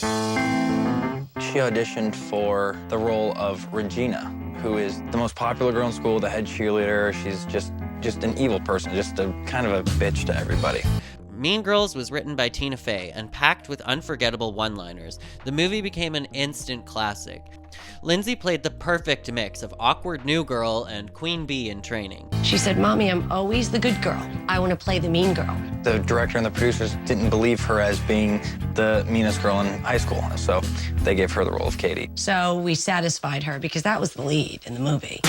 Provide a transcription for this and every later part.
She auditioned for the role of Regina, who is the most popular girl in school, the head cheerleader. She's just an evil person, just a kind of a bitch to everybody. Mean Girls was written by Tina Fey and packed with unforgettable one-liners. The movie became an instant classic. Lindsay played the perfect mix of awkward new girl and queen bee in training. She said, "Mommy, I'm always the good girl. I want to play the mean girl." The director and the producers didn't believe her as being the meanest girl in high school, so they gave her the role of Katie. So we satisfied her because that was the lead in the movie.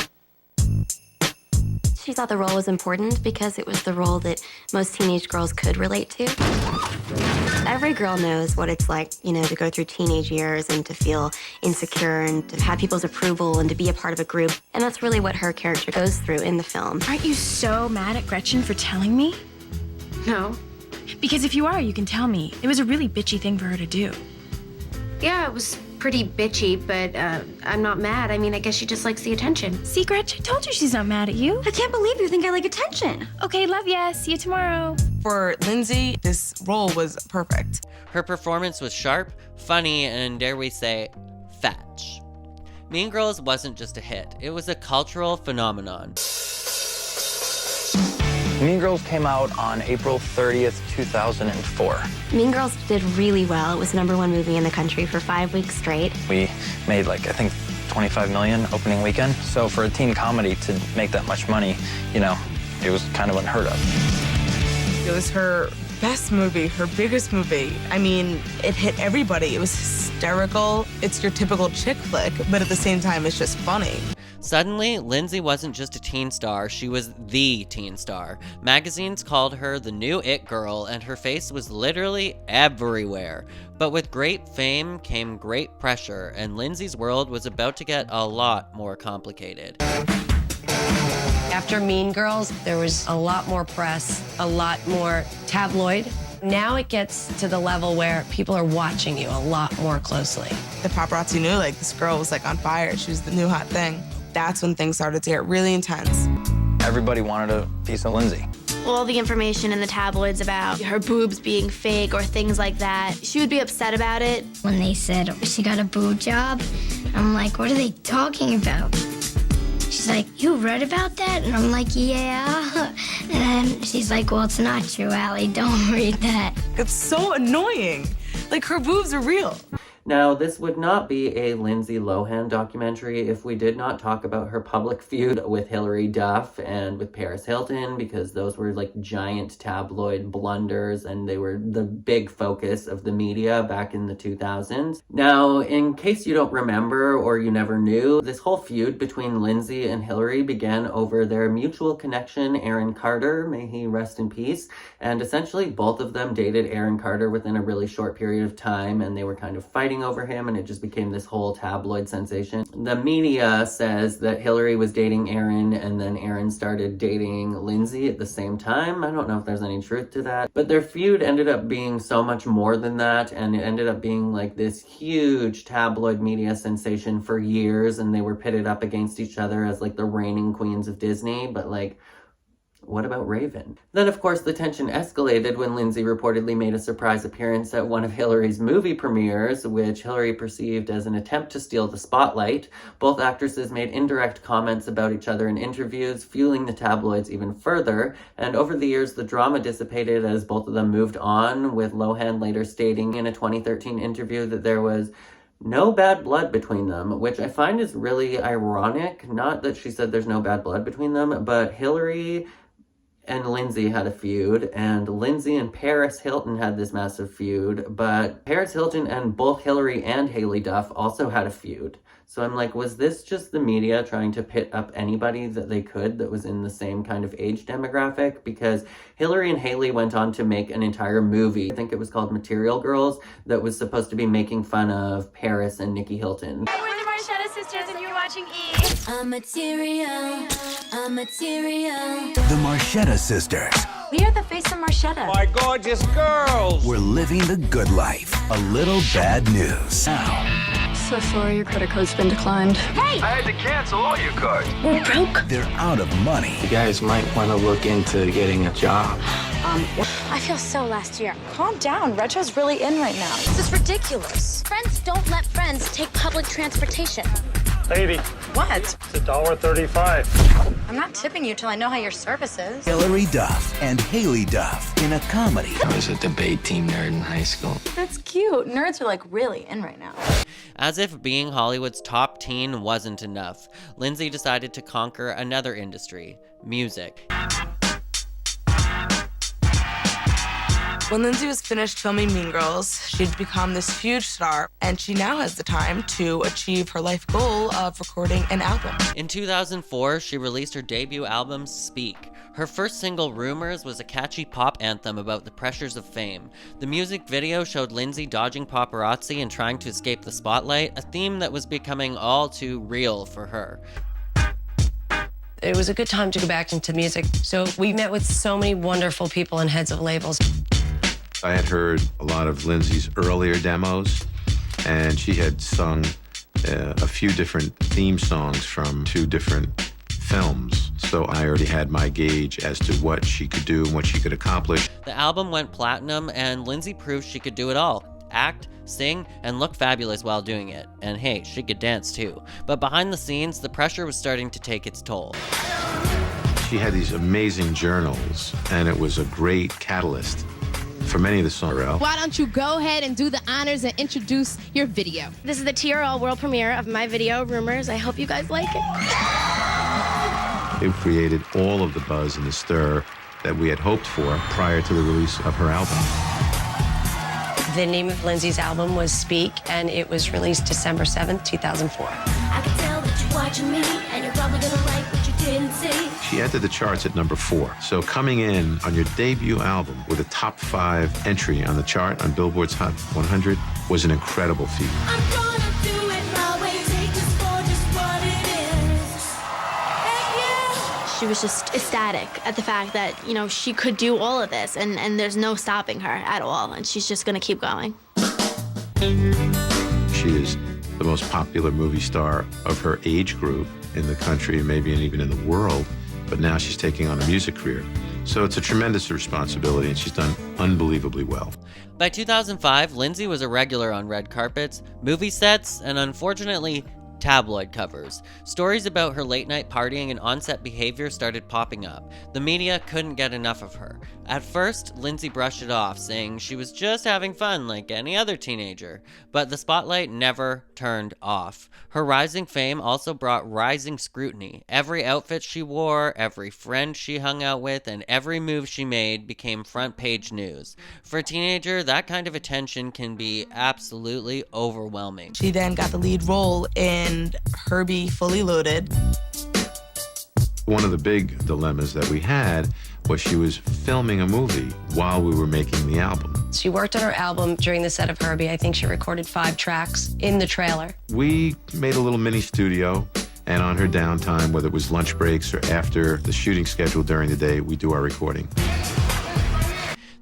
She thought the role was important because it was the role that most teenage girls could relate to. Every girl knows what it's like, you know, to go through teenage years and to feel insecure and to have people's approval and to be a part of a group. And that's really what her character goes through in the film. Aren't you so mad at Gretchen for telling me? No. Because if you are, you can tell me. It was a really bitchy thing for her to do. Yeah, it was pretty bitchy, but I'm not mad. I mean, I guess she just likes the attention. See, Gretch, I told you she's not mad at you. I can't believe you think I like attention. Okay, love ya. See you tomorrow. For Lindsay, this role was perfect. Her performance was sharp, funny, and dare we say, fetch. Mean Girls wasn't just a hit, it was a cultural phenomenon. Mean Girls came out on April 30th, 2004. Mean Girls did really well. It was the #1 movie in the country for 5 weeks straight. We made like, I think, 25 million opening weekend. So for a teen comedy to make that much money, you know, it was kind of unheard of. It was her best movie, her biggest movie. I mean, it hit everybody. It was hysterical. It's your typical chick flick, but at the same time, it's just funny. Suddenly, Lindsay wasn't just a teen star, she was the teen star. Magazines called her the new it girl, and her face was literally everywhere. But with great fame came great pressure, and Lindsay's world was about to get a lot more complicated. After Mean Girls, there was a lot more press, a lot more tabloid. Now it gets to the level where people are watching you a lot more closely. The paparazzi knew, like, this girl was, like, on fire. She was the new hot thing. That's when things started to get really intense. Everybody wanted a piece of Lindsay. All the information in the tabloids about her boobs being fake or things like that, she would be upset about it. When they said she got a boob job, I'm like, what are they talking about? She's like, you read about that? And I'm like, yeah. And then she's like, well, it's not true, Allie. Don't read that. It's so annoying. Like, her boobs are real. Now, this would not be a Lindsay Lohan documentary if we did not talk about her public feud with Hilary Duff and with Paris Hilton, because those were like giant tabloid blunders and they were the big focus of the media back in the 2000s. Now, in case you don't remember or you never knew, this whole feud between Lindsay and Hilary began over their mutual connection, Aaron Carter, may he rest in peace, and essentially both of them dated Aaron Carter within a really short period of time, and they were kind of fighting over him, and it just became this whole tabloid sensation. The media says that Hilary was dating Aaron and then Aaron started dating Lindsay at the same time. I don't know if there's any truth to that, but their feud ended up being so much more than that, and it ended up being like this huge tabloid media sensation for years, and they were pitted up against each other as like the reigning queens of Disney, but like, what about Raven? Then, of course, the tension escalated when Lindsay reportedly made a surprise appearance at one of Hilary's movie premieres, which Hilary perceived as an attempt to steal the spotlight. Both actresses made indirect comments about each other in interviews, fueling the tabloids even further, and over the years, the drama dissipated as both of them moved on, with Lohan later stating in a 2013 interview that there was no bad blood between them, which I find is really ironic. Not that she said there's no bad blood between them, but Hilary and Lindsay had a feud, and Lindsay and Paris Hilton had this massive feud, but Paris Hilton and both Hilary and Haley Duff also had a feud. So I'm like, was this just the media trying to pit up anybody that they could that was in the same kind of age demographic? Because Hilary and Haley went on to make an entire movie, I think it was called Material Girls, that was supposed to be making fun of Paris and Nikki Hilton. Hey, we're the Marchetta sisters and you're watching E! I'm material, I'm material. The Marchetta sisters. We are the face of Marchetta. My gorgeous girls! We're living the good life. A little bad news. Now. So sorry, your credit card's been declined. Hey! I had to cancel all your cards. We're broke. They're out of money. You guys might want to look into getting a job. I feel so last year. Calm down. Retro's really in right now. This is ridiculous. Friends don't let friends take public transportation. Lady, What? it's $1.35. I'm not tipping you till I know how your service is. Hilary Duff and Haley Duff in a comedy. I was a debate team nerd in high school. That's cute. Nerds are like really in right now. As if being Hollywood's top teen wasn't enough, Lindsay decided to conquer another industry, music. When Lindsay was finished filming Mean Girls, she'd become this huge star, and she now has the time to achieve her life goal of recording an album. In 2004, she released her debut album, Speak. Her first single, Rumors, was a catchy pop anthem about the pressures of fame. The music video showed Lindsay dodging paparazzi and trying to escape the spotlight, a theme that was becoming all too real for her. It was a good time to go back into music. So we met with so many wonderful people and heads of labels. I had heard a lot of Lindsay's earlier demos, and she had sung a few different theme songs from 2 different films. So I already had my gauge as to what she could do and what she could accomplish. The album went platinum, and Lindsay proved she could do it all. Act, sing, and look fabulous while doing it. And hey, she could dance too. But behind the scenes, the pressure was starting to take its toll. She had these amazing journals, and it was a great catalyst for many of the songs. Why don't you go ahead and do the honors and introduce your video? This is the TRL world premiere of my video, Rumors. I hope you guys like it. It created all of the buzz and the stir that we had hoped for prior to the release of her album. The name of Lindsay's album was Speak, and it was released December 7th, 2004. I can tell that you're watching me, and you're probably gonna like what you didn't see. She entered the charts at number 4. So coming in on your debut album with a top 5 entry on the chart on Billboard's Hot 100 was an incredible feat. I'm gonna do it my way, take this for just what it is. Hey, yeah. She was just ecstatic at the fact that, you know, she could do all of this and there's no stopping her at all. And she's just gonna keep going. She is the most popular movie star of her age group in the country, maybe and even in the world. But now she's taking on a music career. So it's a tremendous responsibility, and she's done unbelievably well. By 2005, Lindsay was a regular on red carpets, movie sets, and unfortunately, tabloid covers. Stories about her late-night partying and on-set behavior started popping up. The media couldn't get enough of her. At first, Lindsay brushed it off, saying she was just having fun like any other teenager. But the spotlight never turned off. Her rising fame also brought rising scrutiny. Every outfit she wore, every friend she hung out with, and every move she made became front-page news. For a teenager, that kind of attention can be absolutely overwhelming. She then got the lead role in Herbie Fully Loaded. One of the big dilemmas that we had was she was filming a movie while we were making the album. She worked on her album during the set of Herbie. I think she recorded 5 tracks in the trailer. We made a little mini studio, and on her downtime, whether it was lunch breaks or after the shooting schedule during the day, we do our recording.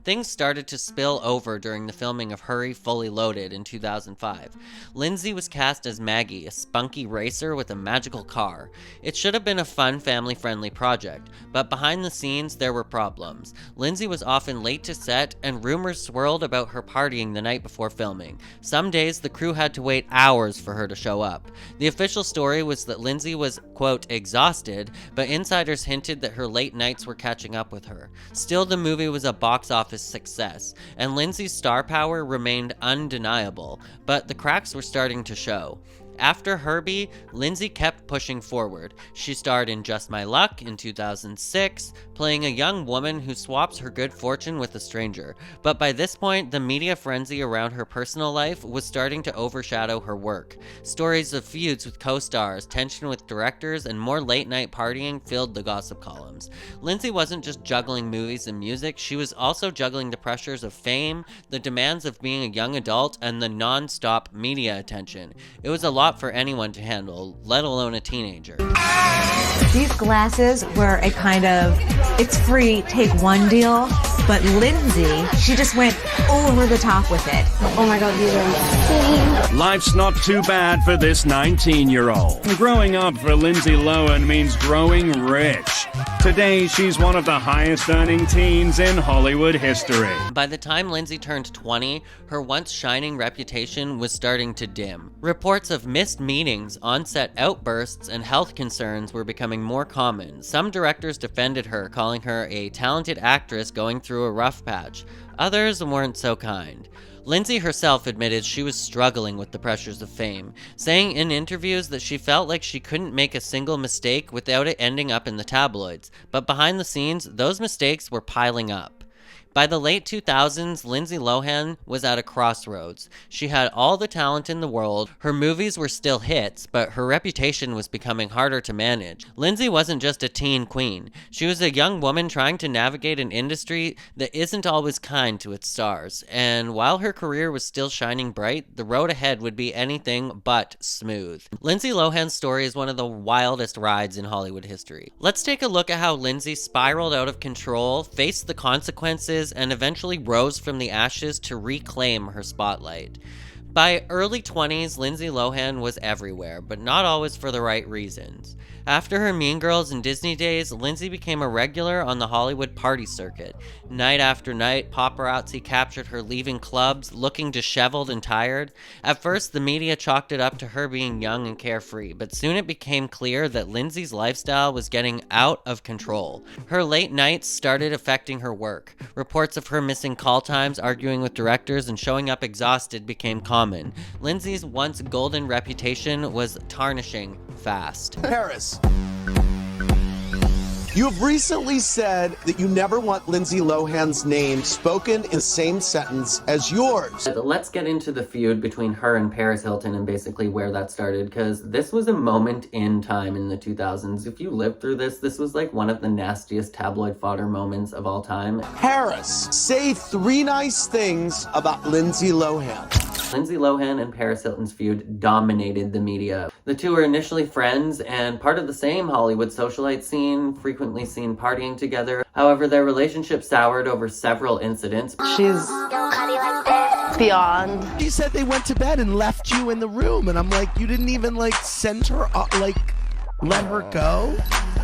Things started to spill over during the filming of Hurry Fully Loaded in 2005. Lindsay was cast as Maggie, a spunky racer with a magical car. It should have been a fun, family-friendly project, but behind the scenes, there were problems. Lindsay was often late to set, and rumors swirled about her partying the night before filming. Some days, the crew had to wait hours for her to show up. The official story was that Lindsay was, quote, exhausted, but insiders hinted that her late nights were catching up with her. Still, the movie was a box office success, and Lindsay's star power remained undeniable, but the cracks were starting to show. After Herbie, Lindsay kept pushing forward. She starred in Just My Luck in 2006, playing a young woman who swaps her good fortune with a stranger. But by this point, the media frenzy around her personal life was starting to overshadow her work. Stories of feuds with co-stars, tension with directors, and more late-night partying filled the gossip columns. Lindsay wasn't just juggling movies and music, she was also juggling the pressures of fame, the demands of being a young adult, and the non-stop media attention. It was a lot for anyone to handle, let alone a teenager. These glasses were a kind of, it's free, take one deal, but Lindsay, she just went over the top with it. Oh my God, these are insane. life's not too bad for this 19-year-old. Growing up for Lindsay Lohan means growing rich. Today, she's one of the highest-earning teens in Hollywood history. By the time Lindsay turned 20, her once shining reputation was starting to dim. Reports of missed meetings, on-set outbursts, and health concerns were becoming more common. Some directors defended her, calling her a talented actress going through a rough patch. Others weren't so kind. Lindsay herself admitted she was struggling with the pressures of fame, saying in interviews that she felt like she couldn't make a single mistake without it ending up in the tabloids, but behind the scenes, those mistakes were piling up. By the late 2000s, Lindsay Lohan was at a crossroads. She had all the talent in the world, her movies were still hits, but her reputation was becoming harder to manage. Lindsay wasn't just a teen queen. She was a young woman trying to navigate an industry that isn't always kind to its stars. And while her career was still shining bright, the road ahead would be anything but smooth. Lindsay Lohan's story is one of the wildest rides in Hollywood history. Let's take a look at how Lindsay spiraled out of control, faced the consequences, and eventually rose from the ashes to reclaim her spotlight. By early 20s, Lindsay Lohan was everywhere, but not always for the right reasons. After her Mean Girls and Disney days, Lindsay became a regular on the Hollywood party circuit. Night after night, paparazzi captured her leaving clubs, looking disheveled and tired. At first, the media chalked it up to her being young and carefree, but soon it became clear that Lindsay's lifestyle was getting out of control. Her late nights started affecting her work. Reports of her missing call times, arguing with directors, and showing up exhausted became common. Lindsay's once golden reputation was tarnishing fast. Paris, you have recently said that you never want Lindsay Lohan's name spoken in the same sentence as yours. Let's get into the feud between her and Paris Hilton and basically where that started, because this was a moment in time in the 2000s. If you lived through this, this was like one of the nastiest tabloid fodder moments of all time. Paris, say 3 nice things about Lindsay Lohan. Lindsay Lohan and Paris Hilton's feud dominated the media. The two were initially friends and part of the same Hollywood socialite scene, frequently seen partying together. However, their relationship soured over several incidents. She's beyond. She said they went to bed and left you in the room, and I'm like, you didn't even send her up, let her go?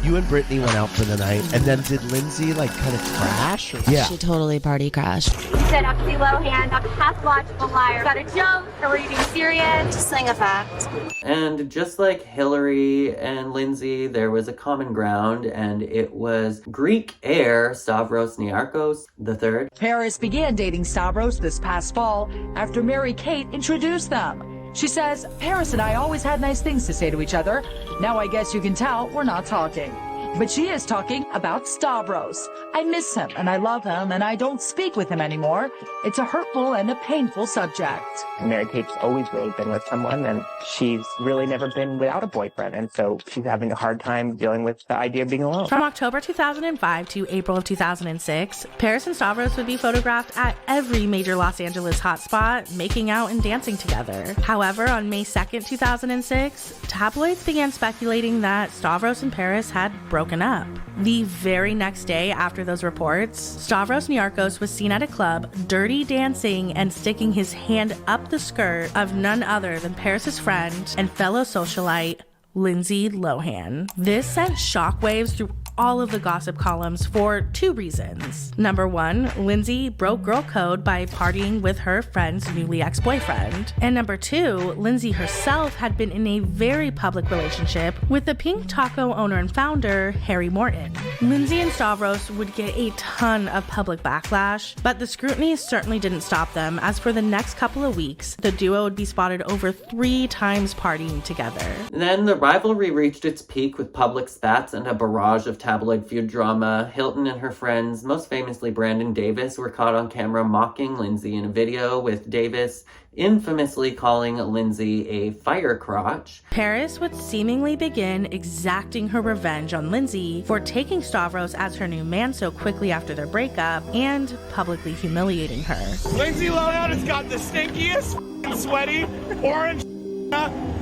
You and Brittany went out for the night, and then did Lindsay kind of crash? Yeah. She totally party crashed. You said, I'm Lindsay Lohan, I'm a pathological liar. Got a joke? Or were you being serious? Just saying a fact. And just like Hillary and Lindsay, there was a common ground, and it was Greek heir Stavros Niarchos III. Paris began dating Stavros this past fall after Mary-Kate introduced them. She says, Paris and I always had nice things to say to each other. Now I guess you can tell we're not talking. But she is talking about Stavros. I miss him and I love him and I don't speak with him anymore. It's a hurtful and a painful subject. Mary-Kate's always really been with someone, and she's really never been without a boyfriend, and so she's having a hard time dealing with the idea of being alone. From October 2005 to April of 2006, Paris and Stavros would be photographed at every major Los Angeles hotspot, making out and dancing together. However, on May 2nd, 2006, tabloids began speculating that Stavros and Paris had broken up. The very next day after those reports, Stavros Niarchos was seen at a club, dirty dancing and sticking his hand up the skirt of none other than Paris's friend and fellow socialite, Lindsay Lohan. This sent shockwaves through all of the gossip columns for 2 reasons. Number 1, Lindsay broke girl code by partying with her friend's newly ex-boyfriend. And number 2, Lindsay herself had been in a very public relationship with the Pink Taco owner and founder, Harry Morton. Lindsay and Stavros would get a ton of public backlash, but the scrutiny certainly didn't stop them, as for the next couple of weeks, the duo would be spotted over 3 times partying together. Then the rivalry reached its peak with public spats and a barrage of tabloid feud drama. Hilton and her friends, most famously Brandon Davis, were caught on camera mocking Lindsay in a video, with Davis infamously calling Lindsay a fire crotch. Paris would seemingly begin exacting her revenge on Lindsay for taking Stavros as her new man so quickly after their breakup and publicly humiliating her. Lindsay Lohan has got the stinkiest, sweaty, orange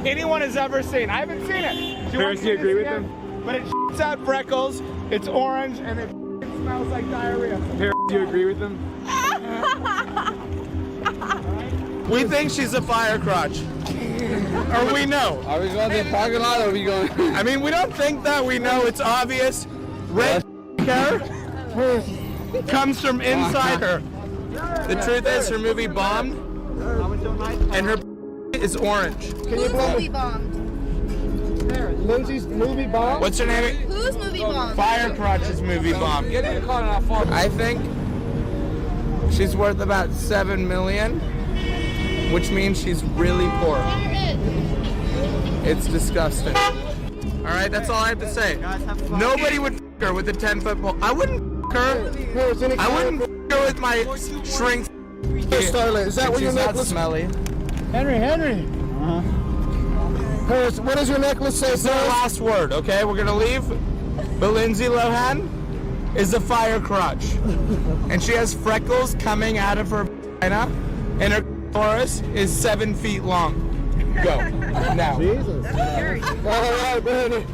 anyone has ever seen. I haven't seen it. Paris, do you agree with him? But it out freckles, it's orange, and it smells like diarrhea. Paris, do you agree with him? We think she's a fire crotch. Or we know? Are we going to the parking lot or are we going? I mean, we don't think that. We know it's obvious. Red hair comes from inside her. The truth is, her movie bombed, and her is orange. Can you blow me? Lindsay's movie bomb? What's her name? Whose movie bomb? Fire Crotch's movie bomb. Get in the car and I'll fall. I think she's worth about $7 million, which means she's really poor. It's disgusting. All right, that's all I have to say. Nobody would f her with a 10-foot pole. I wouldn't f her. I wouldn't f her with my shrink. Starlet, is that what your She's not necklace? smelly. Henry. Paris, what does your necklace say? This is our last word, okay? We're gonna leave. But Lindsay Lohan is a fire crotch. And she has freckles coming out of her vagina, and her clitoris is 7 feet long. Go. Now. Jesus. All right, man.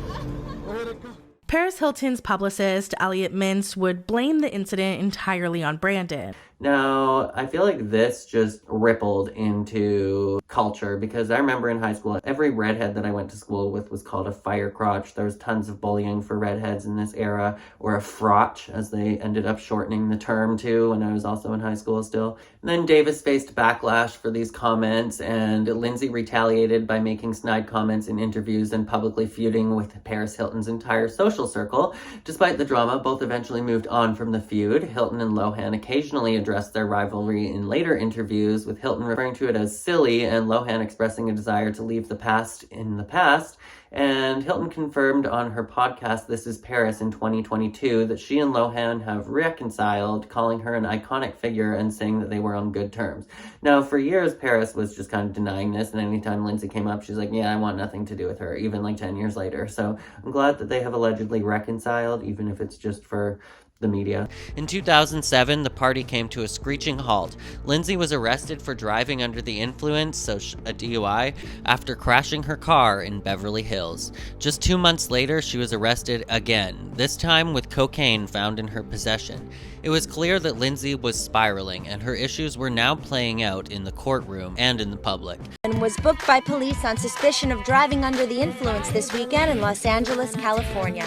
Paris Hilton's publicist, Elliot Mintz, would blame the incident entirely on Brandon. Now, I feel like this just rippled into culture because I remember in high school, every redhead that I went to school with was called a fire crotch. There was tons of bullying for redheads in this era, or a frotch, as they ended up shortening the term to when I was also in high school still. And then Davis faced backlash for these comments, and Lindsay retaliated by making snide comments in interviews and publicly feuding with Paris Hilton's entire social circle. Despite the drama, both eventually moved on from the feud. Hilton and Lohan occasionally addressed their rivalry in later interviews, with Hilton referring to it as silly and Lohan expressing a desire to leave the past in the past. And Hilton confirmed on her podcast, This Is Paris, in 2022, that she and Lohan have reconciled, calling her an iconic figure and saying that they were on good terms. Now, for years, Paris was just kind of denying this, and anytime Lindsay came up, she's like, yeah, I want nothing to do with her, even like 10 years later. So I'm glad that they have allegedly reconciled, even if it's just for the media. In 2007, the party came to a screeching halt. Lindsay was arrested for driving under the influence, so a DUI, after crashing her car in Beverly Hills. Just 2 months later, she was arrested again, this time with cocaine found in her possession. It was clear that Lindsay was spiraling, and her issues were now playing out in the courtroom and in the public. And was booked by police on suspicion of driving under the influence this weekend in Los Angeles, California.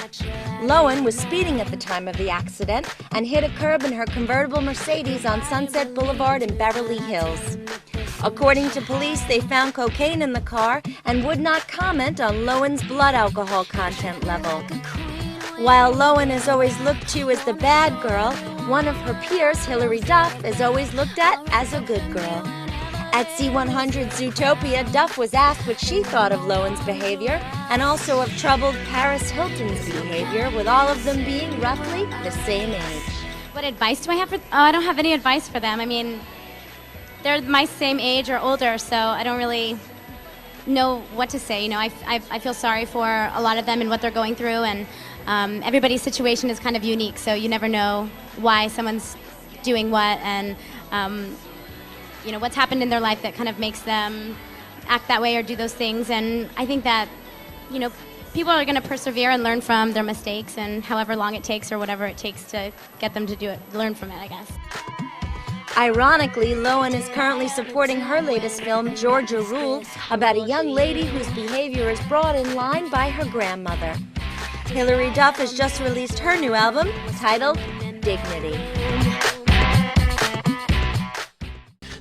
Lohan was speeding at the time of the accident and hit a curb in her convertible Mercedes on Sunset Boulevard in Beverly Hills. According to police, they found cocaine in the car and would not comment on Lohan's blood alcohol content level. While Lohan is always looked to as the bad girl, one of her peers, Hilary Duff, is always looked at as a good girl. At C100 Zootopia, Duff was asked what she thought of Lohan's behavior and also of troubled Paris Hilton's behavior, with all of them being roughly the same age. What advice do I have for I don't have any advice for them. I mean, they're my same age or older, so I don't really know what to say. You know, I feel sorry for a lot of them and what they're going through, and everybody's situation is kind of unique, so you never know why someone's doing what, and you know, what's happened in their life that kind of makes them act that way or do those things. And I think that, you know, people are going to persevere and learn from their mistakes, and however long it takes or whatever it takes to get them to do it, learn from it, I guess. Ironically, Lohan is currently supporting her latest film, Georgia Rule, about a young lady whose behavior is brought in line by her grandmother. Hilary Duff has just released her new album, titled Dignity.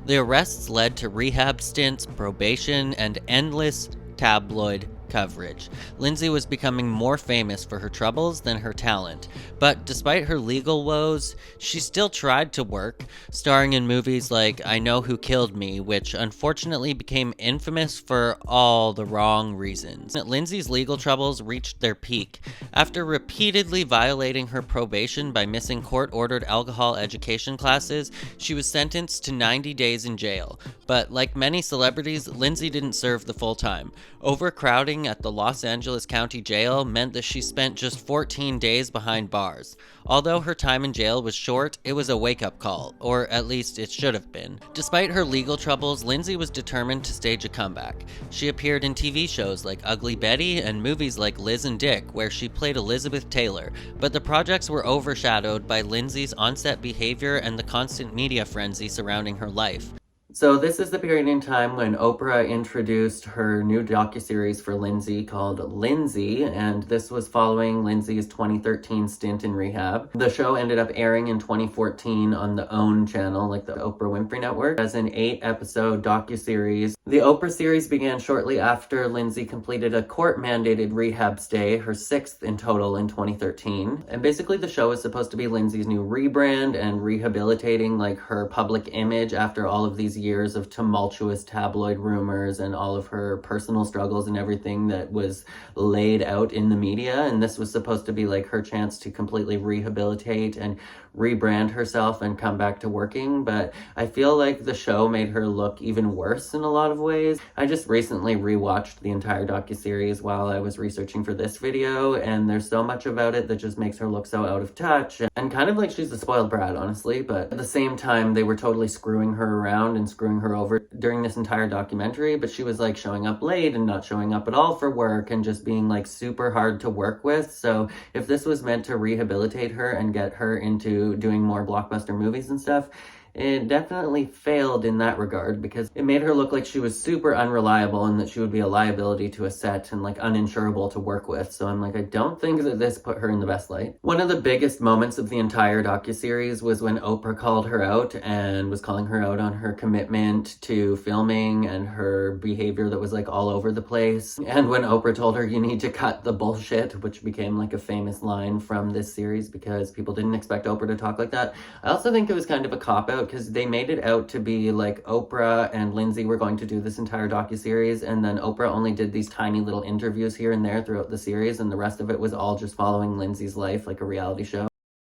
The arrests led to rehab stints, probation, and endless tabloid coverage. Lindsay was becoming more famous for her troubles than her talent, but despite her legal woes, she still tried to work, starring in movies like I Know Who Killed Me, which unfortunately became infamous for all the wrong reasons. Lindsay's legal troubles reached their peak. After repeatedly violating her probation by missing court-ordered alcohol education classes, she was sentenced to 90 days in jail. But like many celebrities, Lindsay didn't serve the full time. Overcrowding at the Los Angeles County Jail meant that she spent just 14 days behind bars. Although her time in jail was short, it was a wake-up call, or at least it should have been. Despite her legal troubles, Lindsay was determined to stage a comeback. She appeared in TV shows like Ugly Betty and movies like Liz and Dick, where she played Elizabeth Taylor, but the projects were overshadowed by Lindsay's on-set behavior and the constant media frenzy surrounding her life. So this is the period in time when Oprah introduced her new docuseries for Lindsay called Lindsay, and this was following Lindsay's 2013 stint in rehab. The show ended up airing in 2014 on the OWN channel, like the Oprah Winfrey Network, as an 8-episode docuseries. The Oprah series began shortly after Lindsay completed a court-mandated rehab stay, her 6th in total in 2013. And basically the show is supposed to be Lindsay's new rebrand and rehabilitating like her public image after all of these years of tumultuous tabloid rumors and all of her personal struggles and everything that was laid out in the media. And this was supposed to be like her chance to completely rehabilitate and rebrand herself and come back to working. But I feel like the show made her look even worse in a lot of ways. I just recently rewatched the entire docuseries while I was researching for this video, and there's so much about it that just makes her look so out of touch and kind of like she's a spoiled brat, honestly. But at the same time, they were totally screwing her around and screwing her over during this entire documentary. But she was like showing up late and not showing up at all for work and just being like super hard to work with. So if this was meant to rehabilitate her and get her into doing more blockbuster movies and stuff, it definitely failed in that regard, because it made her look like she was super unreliable and that she would be a liability to a set and like uninsurable to work with. So I'm like, I don't think that this put her in the best light. One of the biggest moments of the entire docuseries was when Oprah called her out and was calling her out on her commitment to filming and her behavior that was like all over the place. And when Oprah told her, you need to cut the bullshit, which became like a famous line from this series because people didn't expect Oprah to talk like that. I also think it was kind of a cop-out, because they made it out to be like Oprah and Lindsay were going to do this entire docuseries, and then Oprah only did these tiny little interviews here and there throughout the series, and the rest of it was all just following Lindsay's life like a reality show.